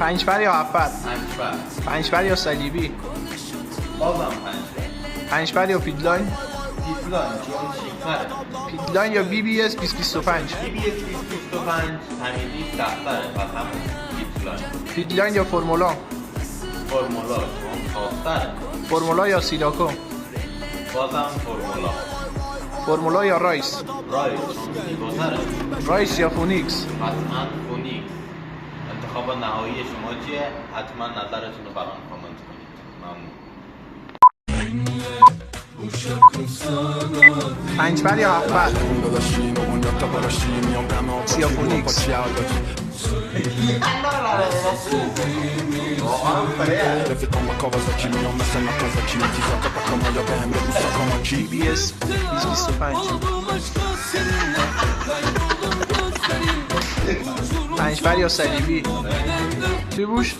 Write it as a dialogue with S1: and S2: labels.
S1: 5 یا 7
S2: 5
S1: 5 یا صلیبی.
S2: بازم
S1: 5 یا فیدلاین.
S2: فیدلاین چون شیکتره.
S1: فیدلاین یا بی بی اس 2025.
S2: BBS 2025 همیدی سختره پس همون فیدلاین.
S1: فیدلاین یا فرمولا.
S2: فرمولا چون خواستره.
S1: فرمولا یا سیلاکو.
S2: بازم فرمولا.
S1: فرمولا یا رایس.
S2: رایس چون زیباتره.
S1: رایس یا فونیکس.
S2: حتما فونیکس. انتخاب نهایی شما چیه؟ حتما نظرتون رو برام کامنت کنید. ممنون.
S1: 5 یا 7 سیا فونیکس. بی بی اس 2025. 5 یا صلیبی. چی بوش؟